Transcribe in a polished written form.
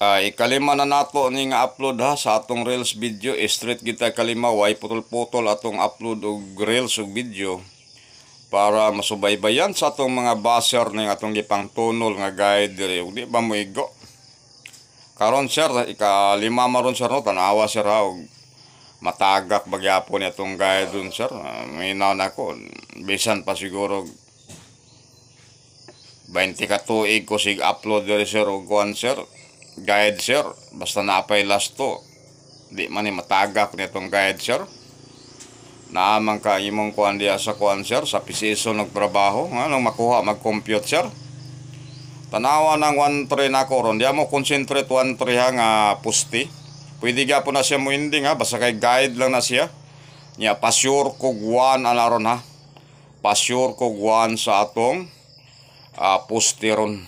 Ikalima na nato ni nga upload ha sa atong reels video. Straight kita kalima, way putol-putol atong upload og reels ug video para masubaybayan sa atong mga baser ning atong gipang tunol nga guide diri ug di ba mo igo. Karon sir, ikalima maron sir no, tanawa sir ha, og matagak bagyapon ni atong guide dun sir. Minaw na ko, bisan pa siguro 20 ka tuig ko sig upload diri sir og kuan sir, guide sir, basta napay last to di man ni matagak nitong guide sir. Naamang ka imong kuan diya sa kuan sir, sa PCSO nagtrabaho nga nang makuha mag-compute sir. Tanawa ng 1-3 na ko ron, diya mo concentrate 1-3 ha nga pusti. Pwede gyapon na siya mo ending ha, basta kay guide lang na siya. Nya pa-sure kog 1 ana ron ha. Pa-sure kog 1 sa atong pusti ron.